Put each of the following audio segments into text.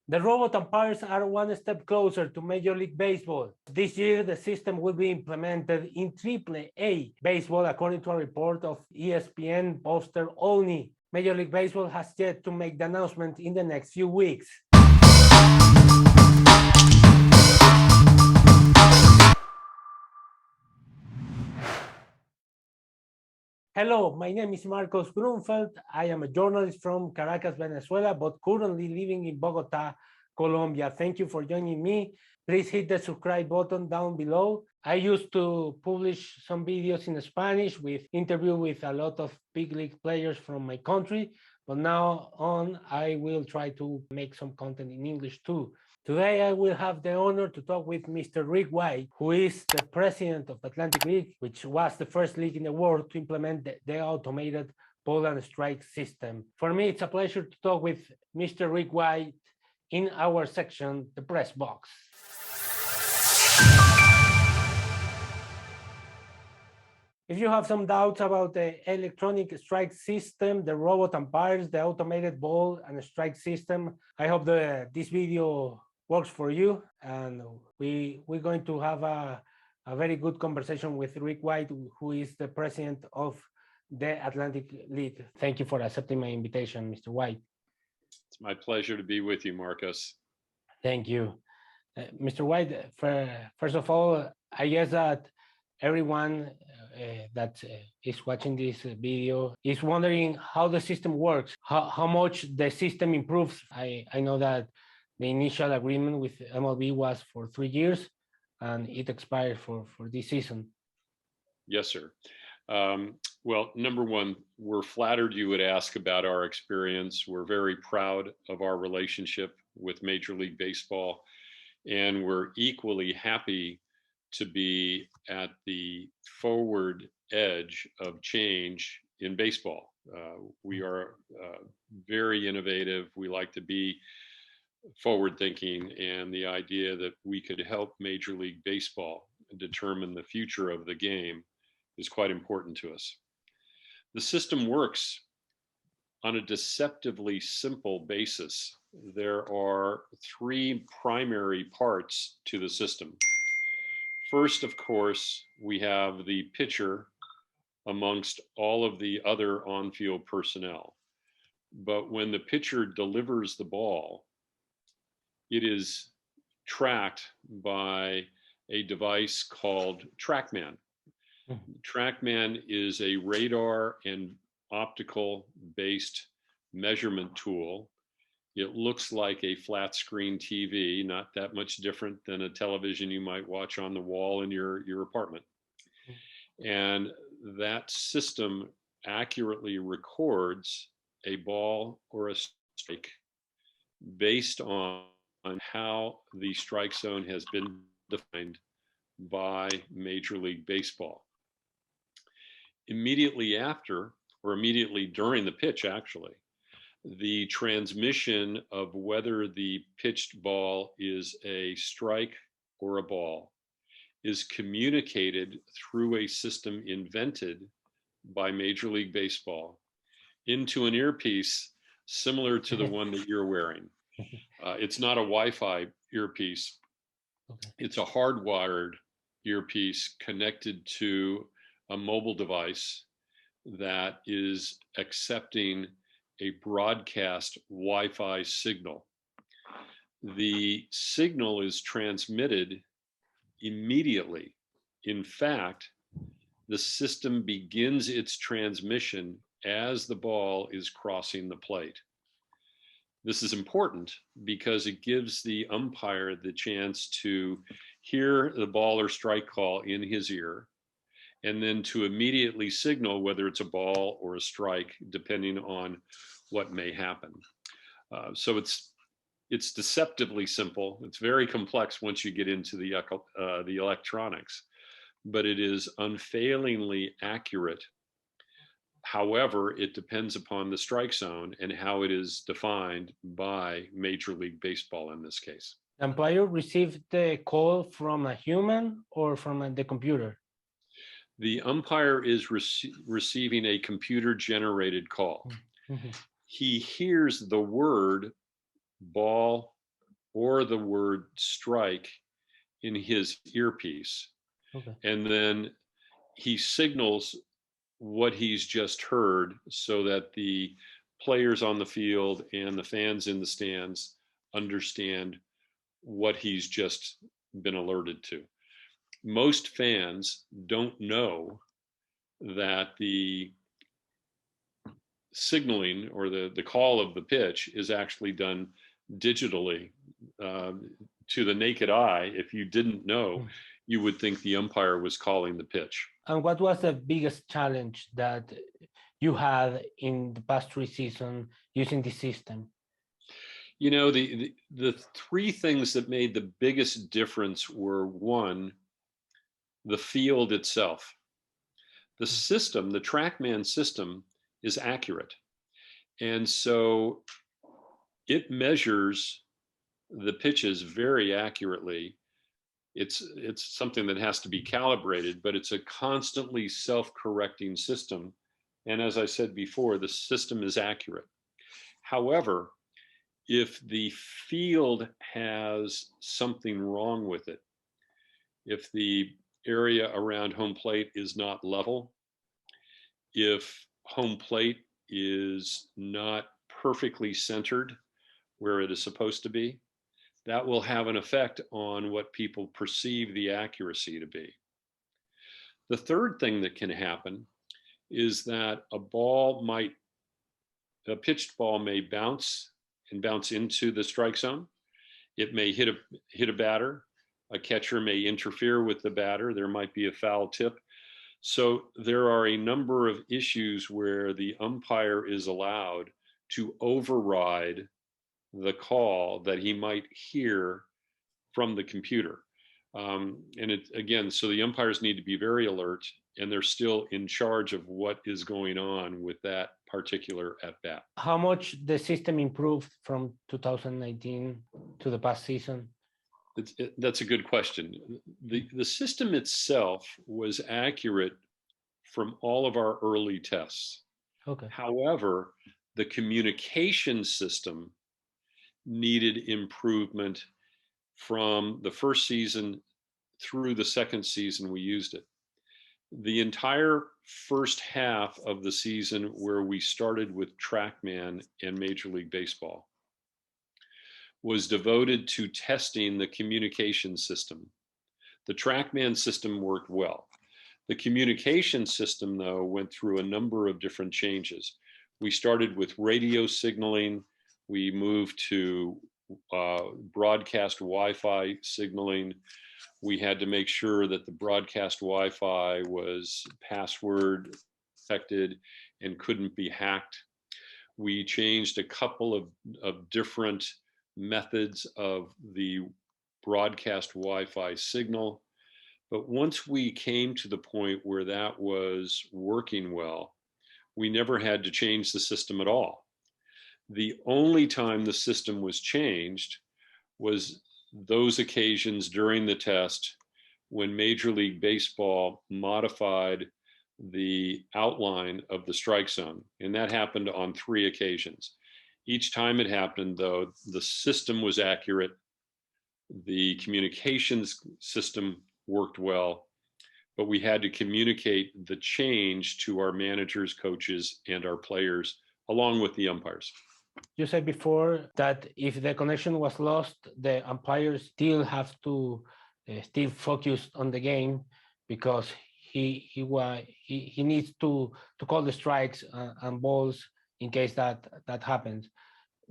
The robot umpires are one step closer to Major League Baseball. This year, the system will be implemented in AAA baseball, according to a report of ESPN poster only. Major League Baseball has yet to make the announcement in the next few weeks. Hello, my name is Marcos Grunfeld. I am a journalist from Caracas, Venezuela, but currently living in Bogota, Colombia. Thank you for joining me. Please hit the subscribe button down below. I used to publish some videos in Spanish with interviews with a lot of big league players from my country, but now on, I will try to make some content in English too. Today, I will have the honor to talk with Mr. Rick White, who is the president of Atlantic League, which was the first league in the world to implement the automated ball and strike system. For me, it's a pleasure to talk with Mr. Rick White in our section, the press box. If you have some doubts about the electronic strike system, the robot umpires, the automated ball and strike system, I hope this video works for you. And we're going to have a very good conversation with Rick White, who is the president of the Atlantic League. Thank you for accepting my invitation, Mr. White. It's my pleasure to be with you, Marcos. Thank you. Mr. White, first of all, I guess that everyone that is watching this video is wondering how the system works, how much the system improves. I know that the initial agreement with MLB was for 3 years and it expired for this season. Yes, sir. Well, number one, we're flattered you would ask about our experience. We're very proud of our relationship with Major League Baseball, and we're equally happy to be at the forward edge of change in baseball. We are very innovative. We like to be forward thinking, and the idea that we could help Major League Baseball determine the future of the game is quite important to us. The system works on a deceptively simple basis. There are 3 primary parts to the system. First, of course, we have the pitcher amongst all of the other on-field personnel. But when the pitcher delivers the ball, it is tracked by a device called TrackMan. TrackMan is a radar and optical based measurement tool. It looks like a flat screen TV, not that much different than a television you might watch on the wall in your apartment. And that system accurately records a ball or a strike based on how the strike zone has been defined by Major League Baseball. Immediately after, or immediately during the pitch, actually, the transmission of whether the pitched ball is a strike or a ball is communicated through a system invented by Major League Baseball into an earpiece similar to the one that you're wearing. It's not a Wi-Fi earpiece. Okay. It's a hardwired earpiece connected to a mobile device that is accepting a broadcast Wi-Fi signal. The signal is transmitted immediately. In fact, the system begins its transmission as the ball is crossing the plate. This is important because it gives the umpire the chance to hear the ball or strike call in his ear, and then to immediately signal whether it's a ball or a strike, depending on what may happen. So it's deceptively simple. It's very complex once you get into the electronics, but it is unfailingly accurate. However, it depends upon the strike zone and how it is defined by Major League Baseball in this case. The umpire received the call from a human or from the computer? The umpire is receiving a computer-generated call. Mm-hmm. He hears the word ball or the word strike in his earpiece. Okay. And then he signals what he's just heard so that the players on the field and the fans in the stands understand what he's just been alerted to. Most fans don't know that the signaling or the call of the pitch is actually done digitally. To the naked eye, if you didn't know, you would think the umpire was calling the pitch. And what was the biggest challenge that you had in the past 3 seasons using the system? You know, the three things that made the biggest difference were, one, the field itself. The system, the TrackMan system, is accurate. And so it measures the pitches very accurately. It's something that has to be calibrated, but it's a constantly self-correcting system. And as I said before, the system is accurate. However, if the field has something wrong with it, if the area around home plate is not level, if home plate is not perfectly centered where it is supposed to be, that will have an effect on what people perceive the accuracy to be. The third thing that can happen is that a pitched ball may bounce into the strike zone. It may hit a batter. A catcher may interfere with the batter. There might be a foul tip. So there are a number of issues where the umpire is allowed to override the call that he might hear from the computer. And it, again, so the umpires need to be very alert, and they're still in charge of what is going on with that particular at bat. How much the system improved from 2019 to the past season? That's a good question. The system itself was accurate from all of our early tests. Okay. However, the communication system needed improvement from the first season through the second season we used it. The entire first half of the season, where we started with TrackMan and Major League Baseball, was devoted to testing the communication system. The TrackMan system worked well. The communication system, though, went through a number of different changes. We started with radio signaling. We moved to broadcast Wi-Fi signaling. We had to make sure that the broadcast Wi-Fi was password protected and couldn't be hacked. We changed a couple of different methods of the broadcast Wi-Fi signal. But once we came to the point where that was working well, we never had to change the system at all. The only time the system was changed was those occasions during the test when Major League Baseball modified the outline of the strike zone. And that happened on 3 occasions. Each time it happened, though, the system was accurate. The communications system worked well, but we had to communicate the change to our managers, coaches, and our players, along with the umpires. You said before that if the connection was lost, the umpires still have to still focus on the game, because he needs to call the strikes and balls in case that happens.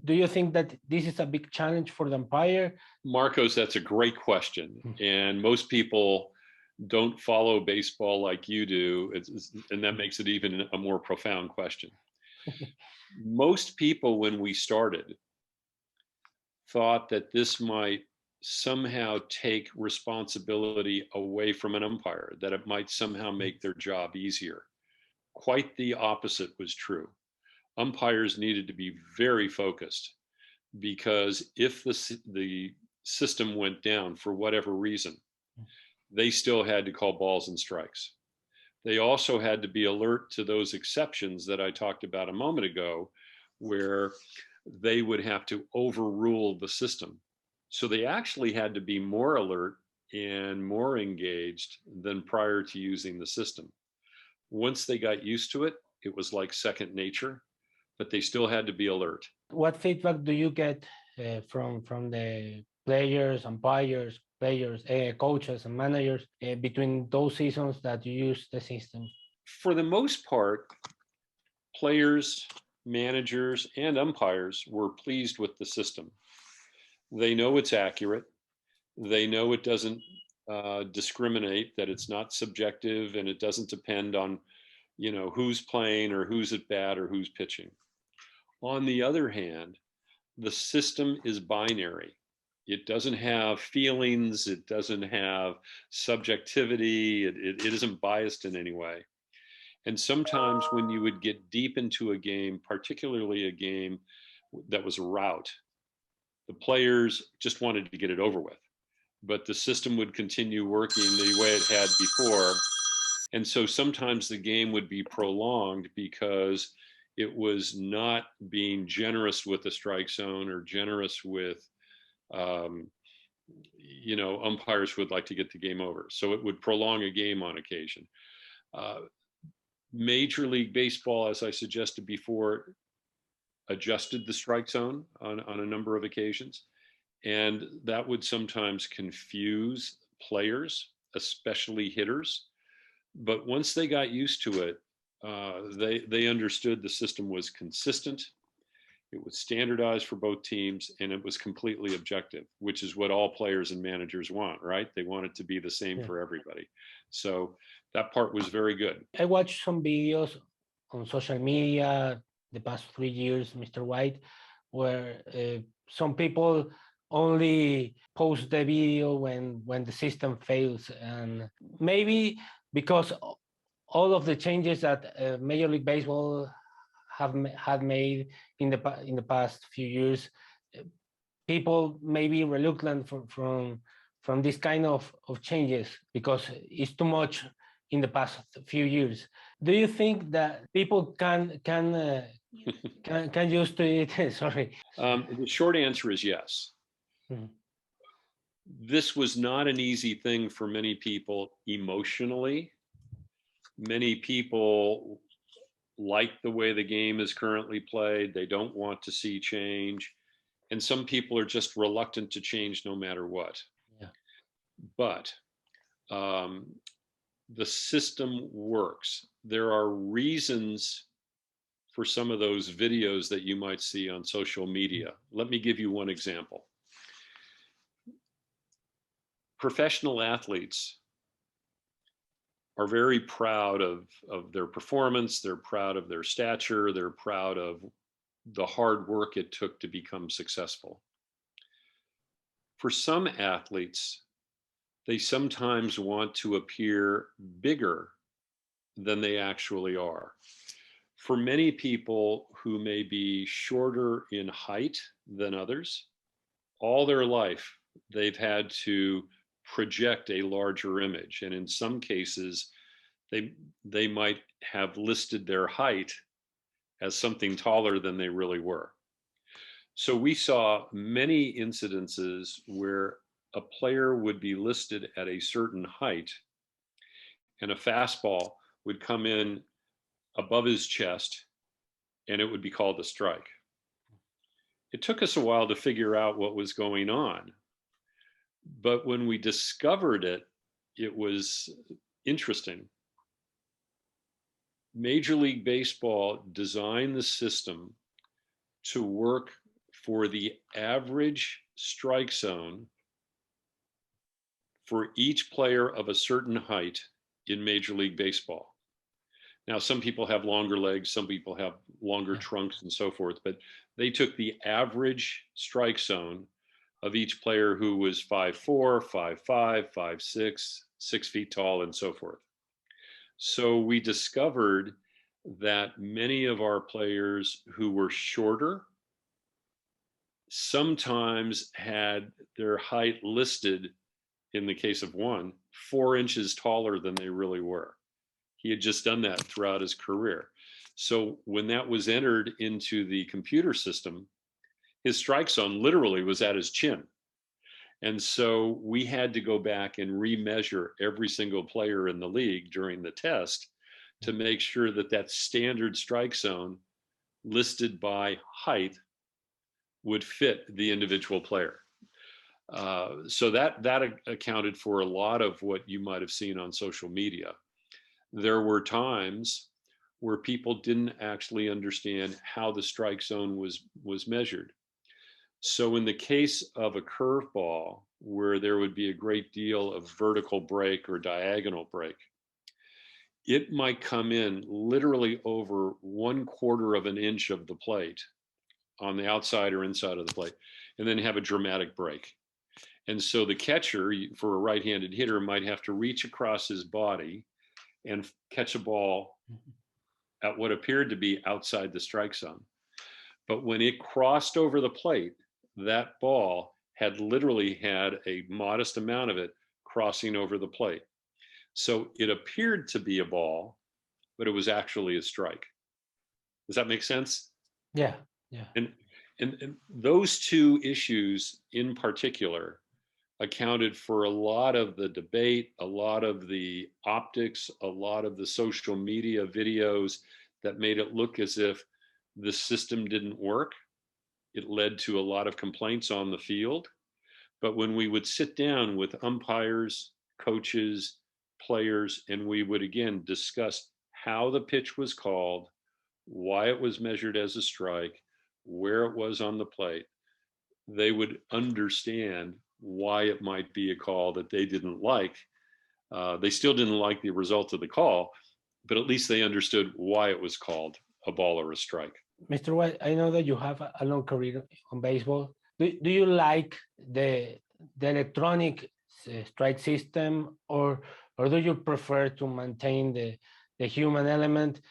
Do you think that this is a big challenge for the umpire? Marcos, that's a great question. And most people don't follow baseball like you do. And that makes it even a more profound question. Most people, when we started, thought that this might somehow take responsibility away from an umpire, that it might somehow make their job easier. Quite the opposite was true. Umpires needed to be very focused, because if the system went down for whatever reason, they still had to call balls and strikes. They also had to be alert to those exceptions that I talked about a moment ago, where they would have to overrule the system. So they actually had to be more alert and more engaged than prior to using the system. Once they got used to it, it was like second nature, but they still had to be alert. What feedback do you get from the players, umpires, players, coaches, and managers between those seasons that you use the system? For the most part, players, managers, and umpires were pleased with the system. They know it's accurate. They know it doesn't discriminate, that it's not subjective, and it doesn't depend on, who's playing or who's at bat or who's pitching. On the other hand, the system is binary. It doesn't have feelings. It doesn't have subjectivity. It isn't biased in any way. And sometimes when you would get deep into a game, particularly a game that was a rout, the players just wanted to get it over with. But the system would continue working the way it had before. And so sometimes the game would be prolonged because it was not being generous with the strike zone or generous with, umpires would like to get the game over. So it would prolong a game on occasion. Major League Baseball, as I suggested before, adjusted the strike zone on a number of occasions. And that would sometimes confuse players, especially hitters. But once they got used to it, they understood the system was consistent, it was standardized for both teams, and it was completely objective, which is what all players and managers want, right? They want it to be the same for everybody. So that part was very good. I watched some videos on social media the past 3 years, Mr. White, where some people only post the video when the system fails, and maybe because all of the changes that Major League Baseball had made in the past few years, people may be reluctant from this kind of changes because it's too much in the past few years. Do you think that people can use to it? Sorry. The short answer is yes. Mm-hmm. This was not an easy thing for many people emotionally. Many people like the way the game is currently played. They don't want to see change. And some people are just reluctant to change no matter what. Yeah. But the system works. There are reasons for some of those videos that you might see on social media. Let me give you one example. Professional athletes are very proud of their performance. They're proud of their stature. They're proud of the hard work it took to become successful. For some athletes, they sometimes want to appear bigger than they actually are. For many people who may be shorter in height than others, all their life they've had to project a larger image. And in some cases, they might have listed their height as something taller than they really were. So we saw many incidences where a player would be listed at a certain height and a fastball would come in above his chest and it would be called a strike. It took us a while to figure out what was going on. But when we discovered it, it was interesting. Major League Baseball designed the system to work for the average strike zone for each player of a certain height in Major League Baseball. Now, some people have longer legs, some people have longer trunks and so forth, but they took the average strike zone of each player who was 5'4", 5'5", 5'6", 6 feet tall, and so forth. So we discovered that many of our players who were shorter sometimes had their height listed, in the case of one, 4 inches taller than they really were. He had just done that throughout his career. So when that was entered into the computer system, his strike zone literally was at his chin. And so we had to go back and remeasure every single player in the league during the test to make sure that that standard strike zone listed by height would fit the individual player. So that accounted for a lot of what you might have seen on social media. There were times where people didn't actually understand how the strike zone was measured. So in the case of a curveball, where there would be a great deal of vertical break or diagonal break, it might come in literally over 1/4 of an inch of the plate on the outside or inside of the plate, and then have a dramatic break. And so the catcher, for a right-handed hitter, might have to reach across his body and catch a ball at what appeared to be outside the strike zone. But when it crossed over the plate, that ball had literally had a modest amount of it crossing over the plate. So it appeared to be a ball, but it was actually a strike. Does that make sense? Yeah, yeah. And those two issues in particular accounted for a lot of the debate, a lot of the optics, a lot of the social media videos that made it look as if the system didn't work. It led to a lot of complaints on the field. But when we would sit down with umpires, coaches, players, and we would again discuss how the pitch was called, why it was measured as a strike, where it was on the plate, they would understand why it might be a call that they didn't like. They still didn't like the result of the call, but at least they understood why it was called a ball or a strike. Mr. White, I know that you have a long career on baseball. Do you like the electronic strike system, or do you prefer to maintain the human element?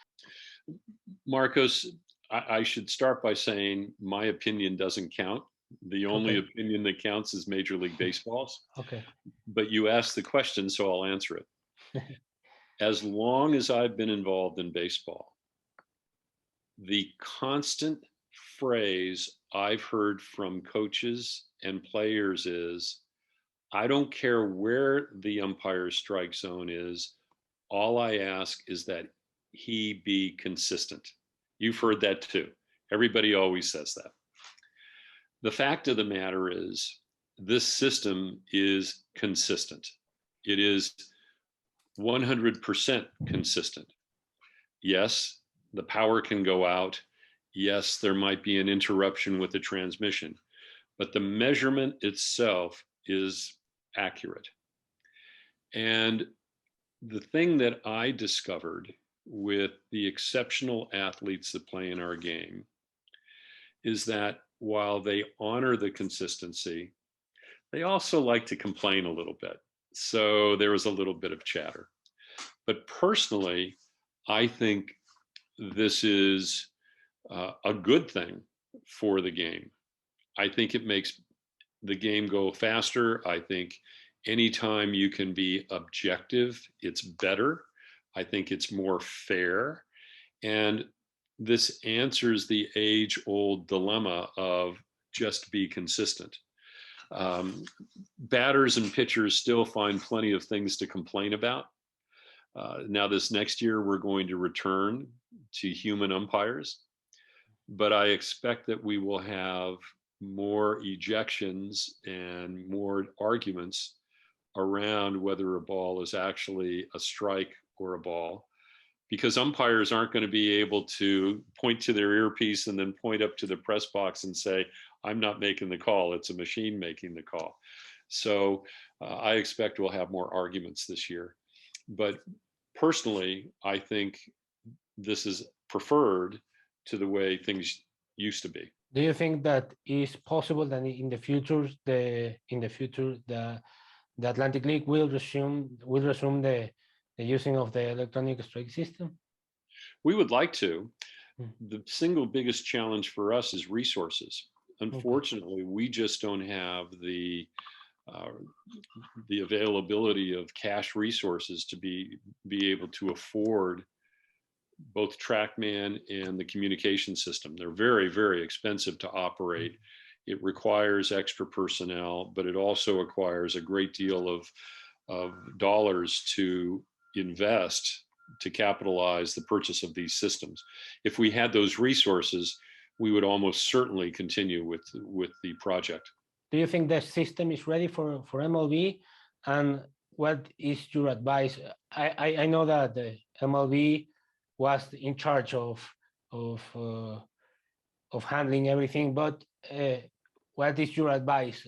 Marcos, I should start by saying my opinion doesn't count. The only opinion that counts is Major League Baseball's. Okay. But you asked the question, so I'll answer it. As long as I've been involved in baseball, the constant phrase I've heard from coaches and players is, I don't care where the umpire's strike zone is. All I ask is that he be consistent. You've heard that too. Everybody always says that. The fact of the matter is, this system is consistent. It is 100% consistent. Yes, the power can go out. Yes, there might be an interruption with the transmission, but the measurement itself is accurate. And the thing that I discovered with the exceptional athletes that play in our game is that while they honor the consistency, they also like to complain a little bit. So there was a little bit of chatter. But personally, I think this is a good thing for the game. I think it makes the game go faster. I think anytime you can be objective, it's better. I think it's more fair. And this answers the age-old dilemma of just be consistent. Batters and pitchers still find plenty of things to complain about. Now, this next year, we're going to return to human umpires, but I expect that we will have more ejections and more arguments around whether a ball is actually a strike or a ball, because umpires aren't going to be able to point to their earpiece and then point up to the press box and say, I'm not making the call, it's a machine making the call. So I expect we'll have more arguments this year. But personally, I think this is preferred to the way things used to be. Do you think that is possible that in the future the Atlantic League will resume the using of the electronic strike system? We would like to. The single biggest challenge for us is resources. Unfortunately, we just don't have the availability of cash resources to be able to afford both TrackMan and the communication system. They're very, very expensive to operate, It requires extra personnel, but it also requires a great deal of dollars to invest to capitalize the purchase of these systems. If we had those resources, we would almost certainly continue with the project. Do you think the system is ready for MLB? And what is your advice? I know that the MLB was in charge of handling everything, but what is your advice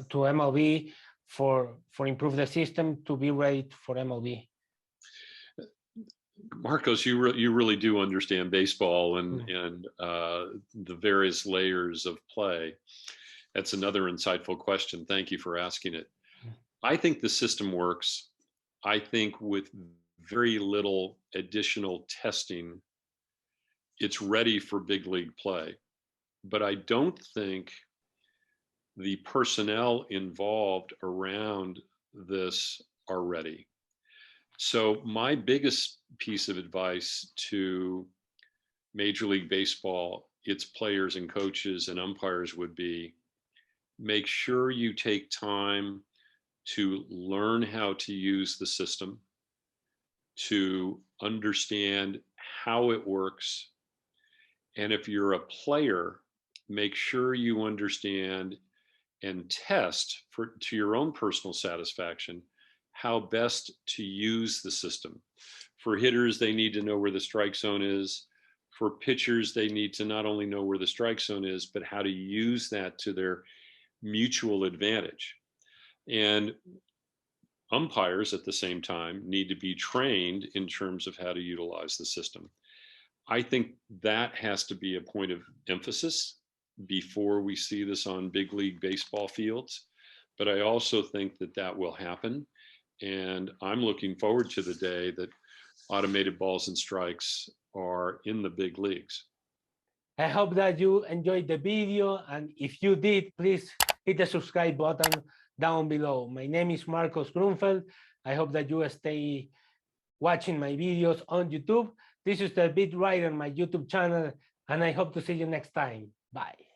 to MLB for improve the system to be ready for MLB? Marcos, you really do understand baseball and the various layers of play. That's another insightful question. Thank you for asking it. I think the system works. I think with very little additional testing, it's ready for big league play. But I don't think the personnel involved around this are ready. So my biggest piece of advice to Major League Baseball, its players and coaches and umpires would be, make sure you take time to learn how to use the system, to understand how it works. And if you're a player, make sure you understand and test to your own personal satisfaction how best to use the system. For hitters, they need to know where the strike zone is. For pitchers, they need to not only know where the strike zone is, but how to use that to their mutual advantage. And umpires at the same time need to be trained in terms of how to utilize the system. I think that has to be a point of emphasis before we see this on big league baseball fields. But I also think that that will happen. And I'm looking forward to the day that automated balls and strikes are in the big leagues. I hope that you enjoyed the video. And if you did, please hit the subscribe button down below. My name is Marcos Grunfeld. I hope that you stay watching my videos on YouTube. This is the Beatwriter, my YouTube channel, and I hope to see you next time. Bye.